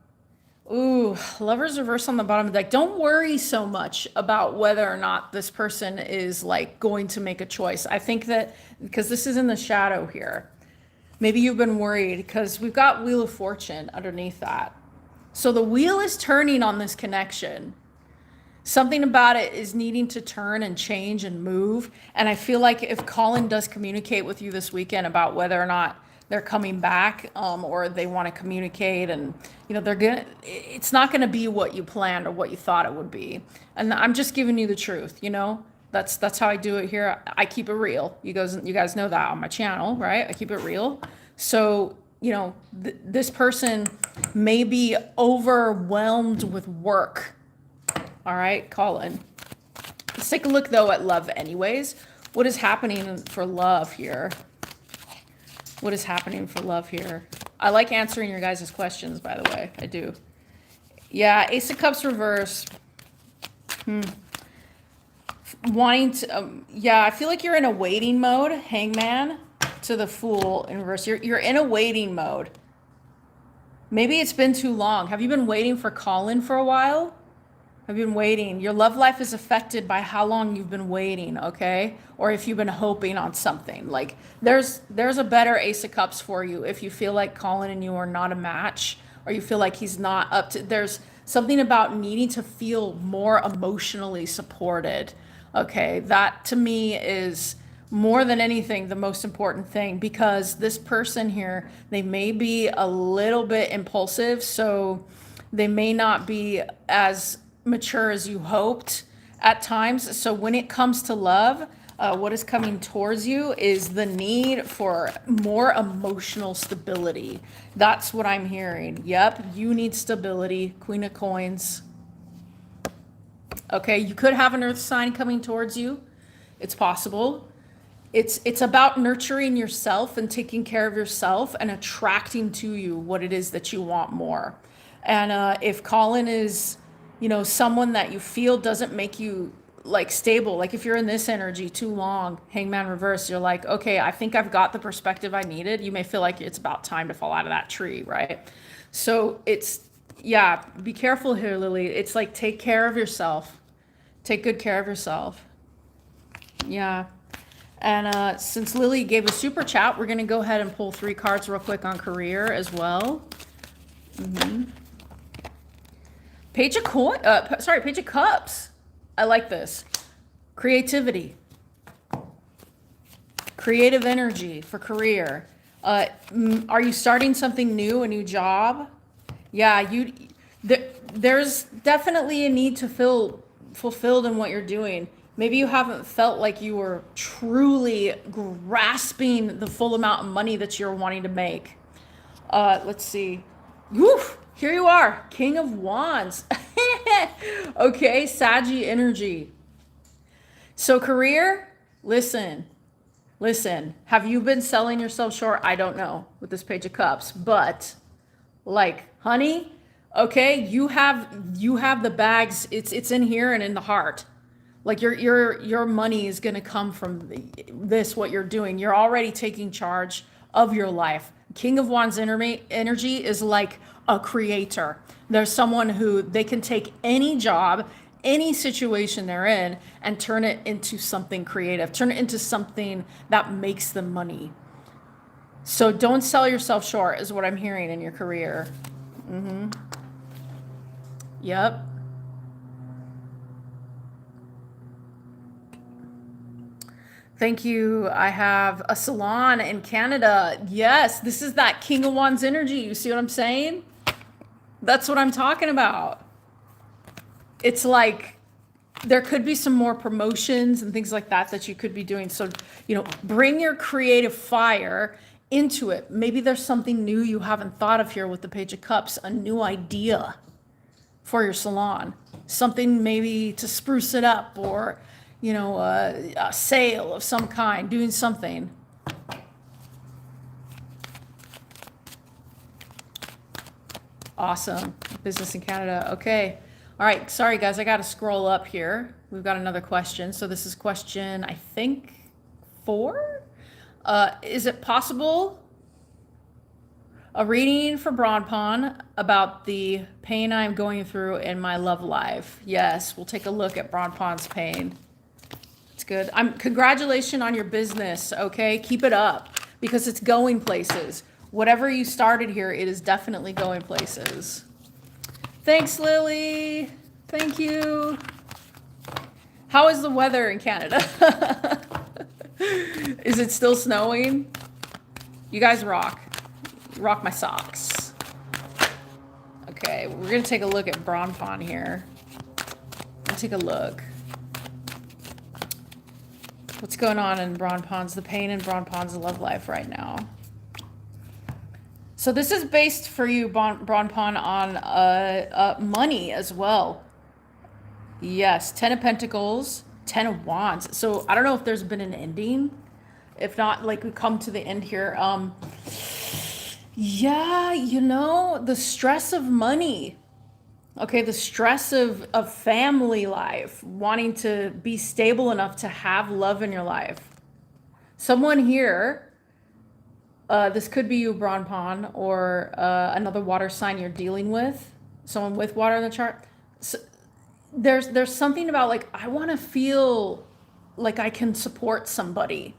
Ooh, Lovers reverse on the bottom of the deck. Don't worry so much about whether or not this person is like going to make a choice. I think that because this is in the shadow here, maybe you've been worried because we've got Wheel of Fortune underneath that. So the wheel is turning on this connection. Something about it is needing to turn and change and move. And I feel like if Colin does communicate with you this weekend about whether or not they're coming back, or they want to communicate, and it's not gonna be what you planned or what you thought it would be. And I'm just giving you the truth. That's how I do it here. I keep it real. You guys know that on my channel, right? I keep it real. So this person may be overwhelmed with work. All right, Colin. Let's take a look, though, at love anyways. What is happening for love here? What is happening for love here? I like answering your guys' questions, by the way. I do. Yeah, Ace of Cups reverse. Wanting to... yeah, I feel like you're in a waiting mode. Hangman to the Fool in reverse. You're in a waiting mode. Maybe it's been too long. Have you been waiting for Colin for a while? Have you been waiting? Your love life is affected by how long you've been waiting, okay? Or if you've been hoping on something. Like there's a better Ace of Cups for you if you feel like Colin and you are not a match, or you feel like he's not up to, there's something about needing to feel more emotionally supported. Okay? That to me is more than anything the most important thing, because this person here, they may be a little bit impulsive, so they may not be as mature as you hoped at times. So when it comes to love, what is coming towards you is the need for more emotional stability. That's what I'm hearing. Yep, you need stability. Queen of Coins. Okay, you could have an earth sign coming towards you. It's possible. It's about nurturing yourself and taking care of yourself and attracting to you what it is that you want more. And if Colin is, you know, someone that you feel doesn't make you like stable, like if you're in this energy too long, Hangman reverse, you're like, okay, I think I've got the perspective I needed. You may feel like it's about time to fall out of that tree, right? So it's, yeah, be careful here, Lily. It's like, take care of yourself. Take good care of yourself. Yeah. And since Lily gave a super chat, we're going to go ahead and pull 3 cards real quick on career as well. Page of Page of Cups. I like this. Creativity. Creative energy for career. Are you starting something new, a new job? Yeah, there's definitely a need to feel fulfilled in what you're doing. Maybe you haven't felt like you were truly grasping the full amount of money that you're wanting to make. Let's see. Woof! Here you are, King of Wands. Okay, Saggy energy. So career, listen. Have you been selling yourself short? I don't know with this Page of Cups, but like, honey, okay, you have the bags. It's in here and in the heart. Like your money is going to come from this, what you're doing. You're already taking charge of your life. King of Wands energy is like a creator. There's someone who they can take any job, any situation they're in, and turn it into something creative, turn it into something that makes them money. So don't sell yourself short is what I'm hearing in your career. Yep. Thank you. I have a salon in Canada. Yes, this is that King of Wands energy. You see what I'm saying? That's what I'm talking about. It's like there could be some more promotions and things like that you could be doing. So, you know, bring your creative fire into it. Maybe there's something new you haven't thought of here with the Page of Cups, a new idea for your salon. Something maybe to spruce it up, or you know, a sale of some kind, doing something. Awesome. Business in Canada. Okay. All right. Sorry, guys. I got to scroll up here. We've got another question. So this is question, I think, 4. Is it possible a reading for Bronpon about the pain I'm going through in my love life? Yes. We'll take a look at Bronpon's pain. Good. Congratulations on your business. Okay, keep it up because it's going places. Whatever you started here, it is definitely going places. Thanks, Lily. Thank you. How is the weather in Canada? Is it still snowing? You guys rock. Rock my socks. Okay, we're gonna take a look at Bronpon here. Let's take a look. What's going on in Bronpon's, the pain in Bronpon's love life right now? So this is based for you, Bronpon, on money as well. Yes, 10 of Pentacles, 10 of Wands. So I don't know if there's been an ending. If not, like we come to the end here. Yeah, you know, the stress of money. Okay, the stress of family life, wanting to be stable enough to have love in your life. Someone here This could be you, Bronpon, or another water sign you're dealing with, someone with water in the chart. So there's something about like, I want to feel like I can support somebody,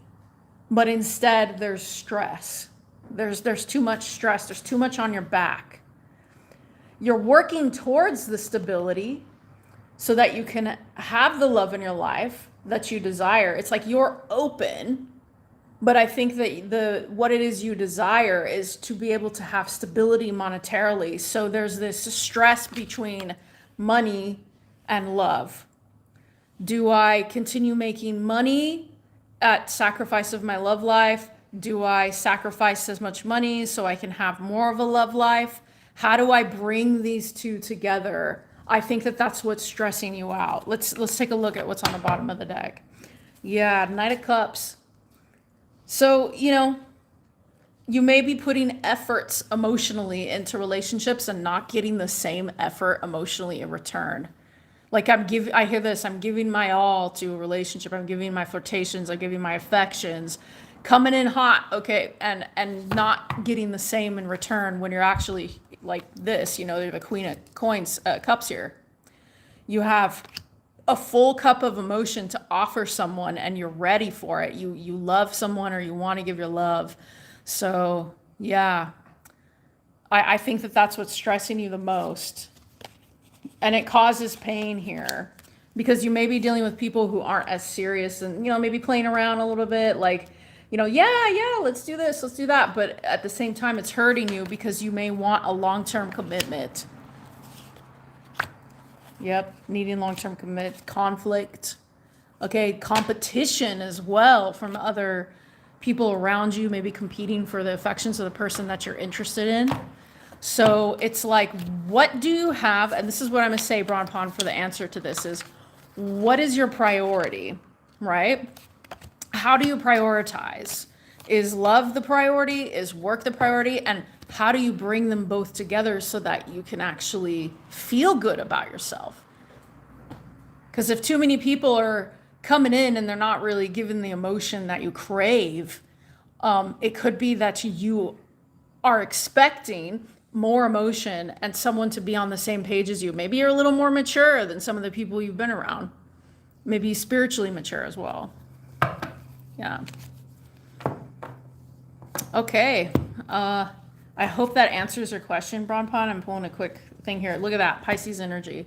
but instead there's stress. There's too much stress. There's too much on your back. You're working towards the stability so that you can have the love in your life that you desire. It's like you're open, but I think that what it is you desire is to be able to have stability monetarily. So there's this stress between money and love. Do I continue making money at sacrifice of my love life? Do I sacrifice as much money so I can have more of a love life? How do I bring these two together? I think that that's what's stressing you out. Let's take a look at what's on the bottom of the deck. Yeah, Knight of Cups. So, you may be putting efforts emotionally into relationships and not getting the same effort emotionally in return. Like I hear this, I'm giving my all to a relationship. I'm giving my flirtations. I'm giving my affections, coming in hot. Okay. And not getting the same in return when you're actually like this, the Queen of Cups here. You have a full cup of emotion to offer someone and you're ready for it. You love someone or you want to give your love. So yeah, I think that that's what's stressing you the most. And it causes pain here because you may be dealing with people who aren't as serious and, maybe playing around a little bit like, yeah, let's do this, let's do that. But at the same time, it's hurting you because you may want a long-term commitment. Yep, needing long-term commitment, conflict. Okay, competition as well from other people around you, maybe competing for the affections of the person that you're interested in. So it's like, what do you have? And this is what I'm going to say, Bronpon, for the answer to this is, what is your priority, right? How do you prioritize? Is love the priority? Is work the priority? And how do you bring them both together so that you can actually feel good about yourself? Because if too many people are coming in and they're not really giving the emotion that you crave, it could be that you are expecting more emotion and someone to be on the same page as you. Maybe you're a little more mature than some of the people you've been around. Maybe spiritually mature as well. Yeah. Okay. I hope that answers your question, Bronpon. I'm pulling a quick thing here. Look at that, Pisces energy.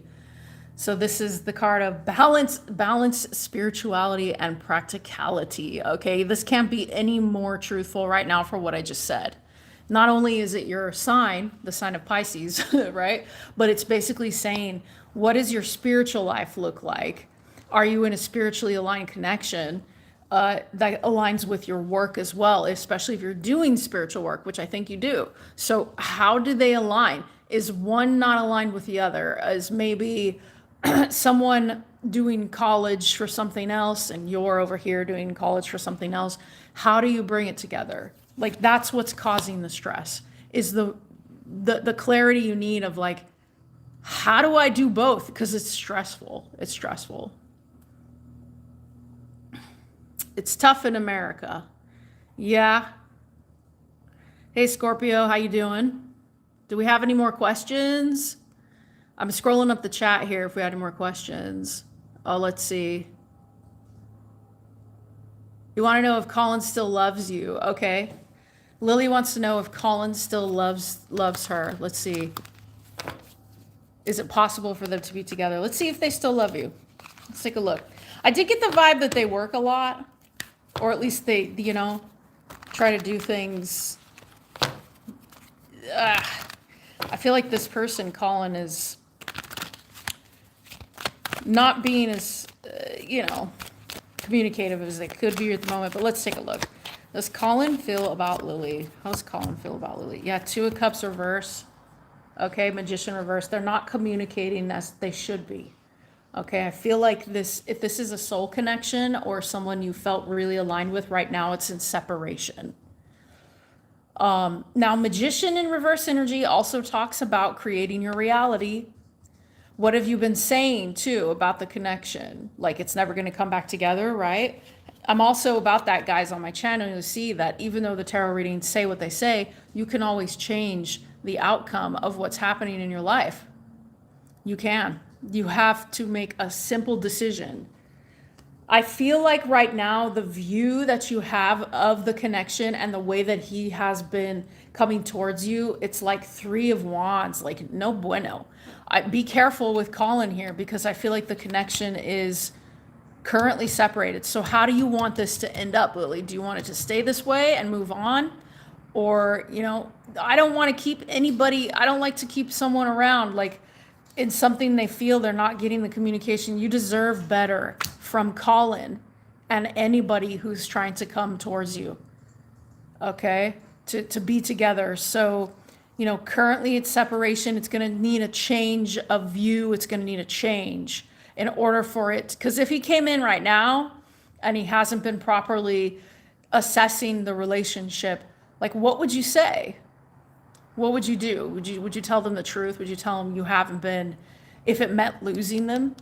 So this is the card of balance, spirituality, and practicality. Okay, this can't be any more truthful right now for what I just said. Not only is it your sign, the sign of Pisces, right? But it's basically saying, what does your spiritual life look like? Are you in a spiritually aligned connection that aligns with your work as well, especially if you're doing spiritual work, which I think you do. So how do they align? Is one not aligned with the other? Is maybe someone doing college for something else and you're over here doing college for something else? How do you bring it together? Like, that's what's causing the stress, is the clarity you need of like, how do I do both? Because it's stressful. It's stressful. It's tough in America. Yeah. Hey, Scorpio, how you doing? Do we have any more questions? I'm scrolling up the chat here if we had any more questions. Oh, let's see. You want to know if Colin still loves you? Okay. Lily wants to know if Colin still loves her. Let's see. Is it possible for them to be together? Let's see if they still love you. Let's take a look. I did get the vibe that they work a lot, or at least they, try to do things. I feel like this person, Colin, is not being as, communicative as they could be at the moment. But let's take a look. Does Colin feel about Lily? How does Colin feel about Lily? Yeah, Two of Cups reverse. Okay, Magician reverse. They're not communicating as they should be. Okay, I feel like if this is a soul connection or someone you felt really aligned with right now, it's in separation. Now, Magician in reverse energy also talks about creating your reality. What have you been saying too about the connection? Like, it's never going to come back together, right? I'm also about that, guys, on my channel. You'll see that even though the tarot readings say what they say, you can always change the outcome of what's happening in your life. You can. You have to make a simple decision. I feel like right now, the view that you have of the connection and the way that he has been coming towards you, it's like 3 of Wands, like no bueno. Be careful with Colin here, because I feel like the connection is currently separated. So how do you want this to end up, Lily? Do you want it to stay this way and move on? Or, you know, I don't want to keep anybody, I don't like to keep someone around like in something they feel they're not getting the communication. You deserve better from Colin and anybody who's trying to come towards you, okay, to be together. So, you know, currently it's separation. It's going to need a change of view. It's going to need a change in order for it. Because if he came in right now and he hasn't been properly assessing the relationship, like, what would you say? What would you do? Would you tell them the truth? Would you tell them you haven't been, if it meant losing them,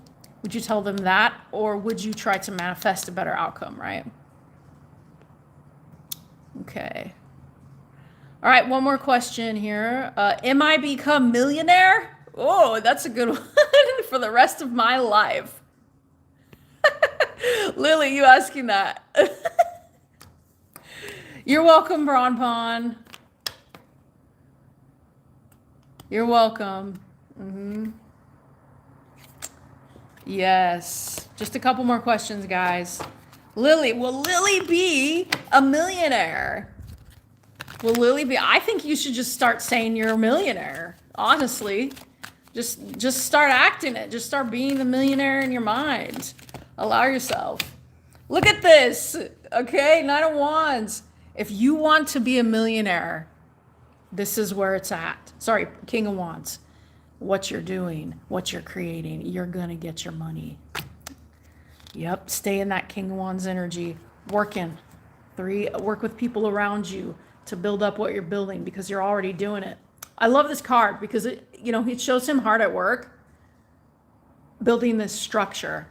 would you tell them that? Or would you try to manifest a better outcome, right? Okay. All right, one more question here. Am I become millionaire? Oh, that's a good one for the rest of my life. Lily, you asking that? You're welcome, Braun Pon. You're welcome. Yes. Just a couple more questions, guys. Lily, will Lily be a millionaire? Will Lily be? I think you should just start saying you're a millionaire. Honestly, just start acting it. Just start being the millionaire in your mind. Allow yourself. Look at this. Okay, 9 of Wands. If you want to be a millionaire, this is where it's at. Sorry, King of Wands. What you're doing, what you're creating, you're going to get your money. Yep, stay in that King of Wands energy. Working. 3, work with people around you to build up what you're building, because you're already doing it. I love this card because it, you know, it shows him hard at work building this structure.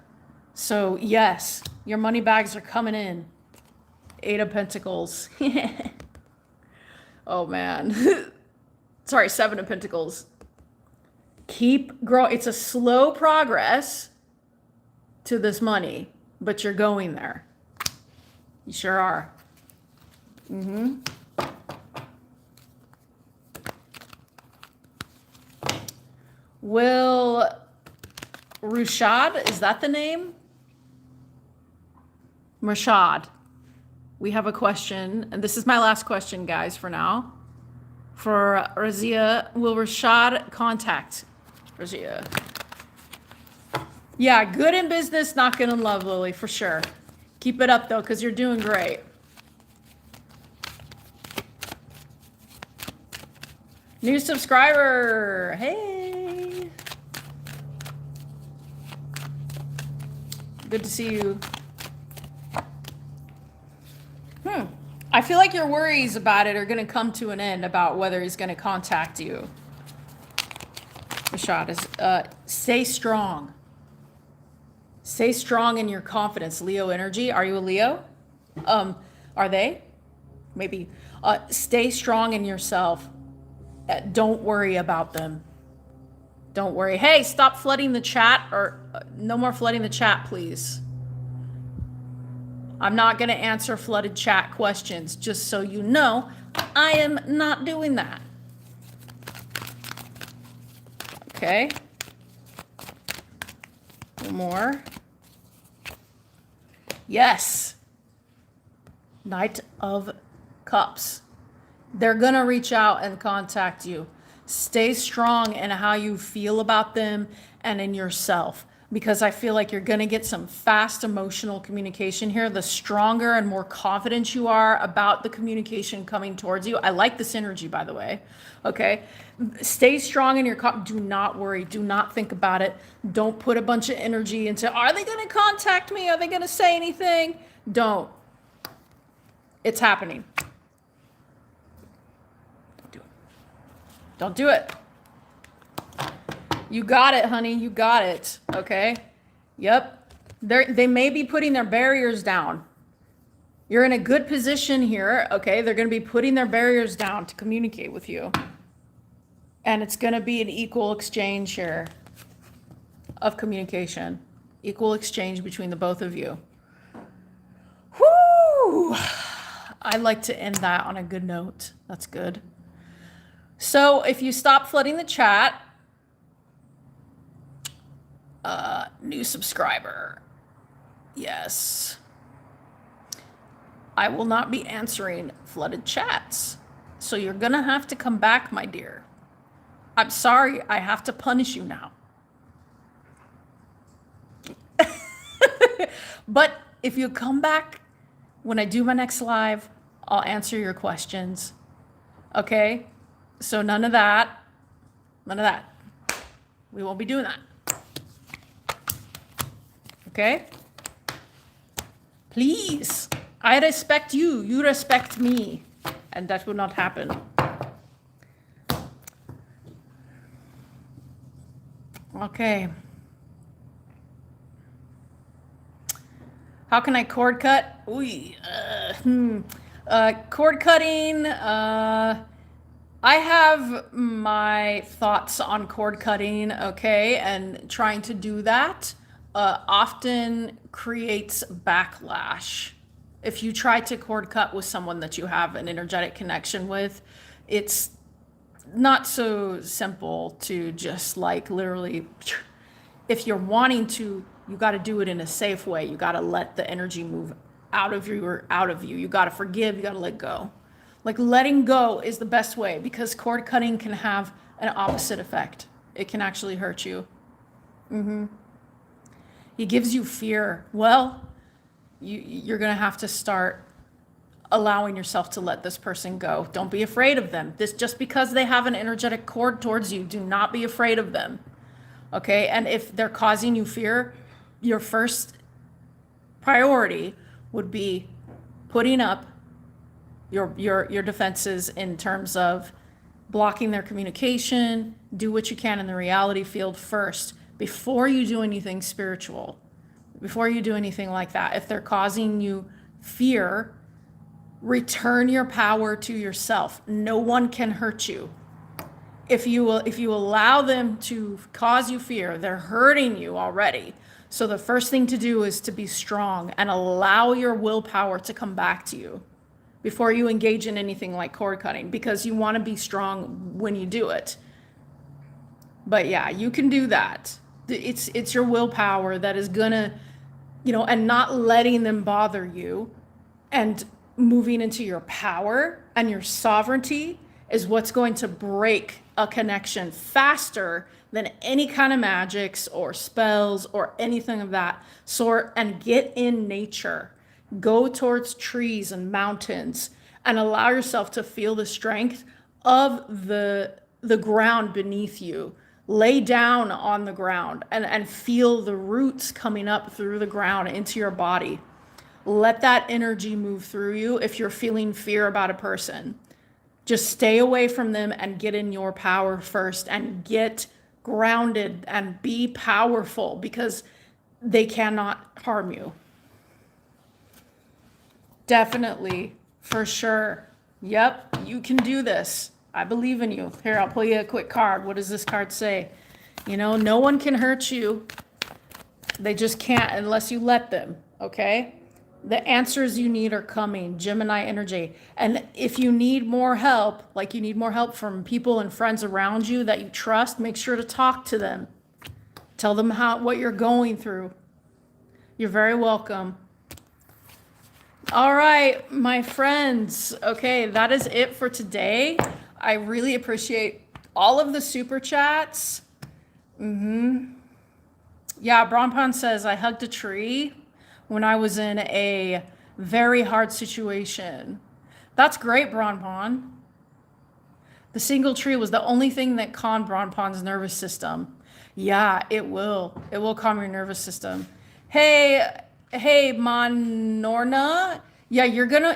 So yes, your money bags are coming in. 8 of Pentacles. Oh man. Sorry, 7 of Pentacles. Keep growing. It's a slow progress to this money, but you're going there. You sure are. Will Rushad, is that the name? Rashad. We have a question, and this is my last question, guys, for now. For Razia, will Rashad contact Razia? Yeah, good in business, not good in love, Lily, for sure. Keep it up, though, because you're doing great. New subscriber. Hey. Good to see you. I feel like your worries about it are going to come to an end about whether he's going to contact you. Rashad is, stay strong. Stay strong in your confidence. Leo energy. Are you a Leo? Are they? Maybe. Stay strong in yourself. Don't worry about them. Don't worry. Hey, stop flooding the chat, or no more flooding the chat, please. I'm not going to answer flooded chat questions, just so you know. I am not doing that. Okay. One more. Yes. Knight of Cups. They're going to reach out and contact you. Stay strong in how you feel about them and in yourself, because I feel like you're going to get some fast emotional communication here. The stronger and more confident you are about the communication coming towards you. I like this energy, by the way. Okay. Stay strong in your, do not worry. Do not think about it. Don't put a bunch of energy into, are they going to contact me? Are they going to say anything? Don't. It's happening. Don't do it. Don't do it. You got it, honey. You got it. Okay. Yep. They may be putting their barriers down. You're in a good position here, okay? They're going to be putting their barriers down to communicate with you. And it's going to be an equal exchange here of communication. Equal exchange between the both of you. Whoo! I'd like to end that on a good note. That's good. So if you stop flooding the chat, new subscriber. Yes. I will not be answering flooded chats. So you're going to have to come back, my dear. I'm sorry, I have to punish you now. But if you come back when I do my next live, I'll answer your questions. Okay? So none of that. None of that. We won't be doing that. Okay? Please. I respect you. You respect me. And that will not happen. Okay. How can I cord cut? Cord cutting. I have my thoughts on cord cutting, okay? And trying to do that often creates backlash. If you try to cord cut with someone that you have an energetic connection with, it's not so simple to just like literally, if you're wanting to, you got to do it in a safe way. You got to let the energy move out of you or out of you. You got to forgive, you got to let go. Like letting go is the best way, because cord cutting can have an opposite effect. It can actually hurt you. It gives you fear. Well, you're going to have to start allowing yourself to let this person go. Don't be afraid of them. Just because they have an energetic cord towards you, do not be afraid of them. Okay? And if they're causing you fear, your first priority would be putting up your defenses in terms of blocking their communication. Do what you can in the reality field first before you do anything spiritual, before you do anything like that. If they're causing you fear, return your power to yourself. No one can hurt you. If you allow them to cause you fear, they're hurting you already. So the first thing to do is to be strong and allow your willpower to come back to you before you engage in anything like cord cutting, because you want to be strong when you do it. But yeah, you can do that. It's your willpower that is gonna, and not letting them bother you and moving into your power and your sovereignty is what's going to break a connection faster than any kind of magics or spells or anything of that sort. And get in nature. Go towards trees and mountains and allow yourself to feel the strength of the ground beneath you. Lay down on the ground and feel the roots coming up through the ground into your body. Let that energy move through you. If you're feeling fear about a person, just stay away from them and get in your power first and get grounded and be powerful, because they cannot harm you. Definitely, for sure. Yep, you can do this. I believe in you. Here, I'll pull you a quick card. What does this card say? No one can hurt you. They just can't unless you let them, okay? The answers you need are coming, Gemini energy. And if you need more help, like you need more help from people and friends around you that you trust, make sure to talk to them. Tell them what you're going through. You're very welcome. All right, my friends. Okay, that is it for today. I really appreciate all of the super chats. Yeah, Bronpon says, I hugged a tree when I was in a very hard situation. That's great, Bronpon. The single tree was the only thing that calmed Bronpon's nervous system. Yeah, it will. It will calm your nervous system. Hey, Monorna. Yeah,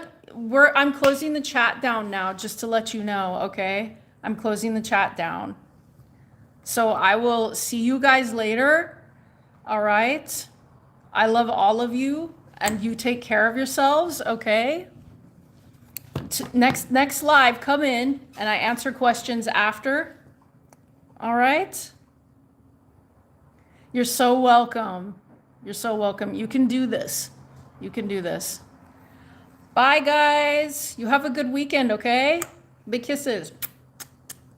I'm closing the chat down now, just to let you know, okay? I'm closing the chat down. So I will see you guys later. All right. I love all of you, and you take care of yourselves, okay? Next live, come in and I answer questions after. All right? You're so welcome. You're so welcome. You can do this. You can do this. Bye, guys. You have a good weekend, okay? Big kisses.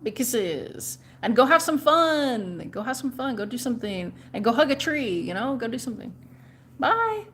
Big kisses. And go have some fun. Go have some fun. Go do something. And go hug a tree, you know? Go do something. Bye.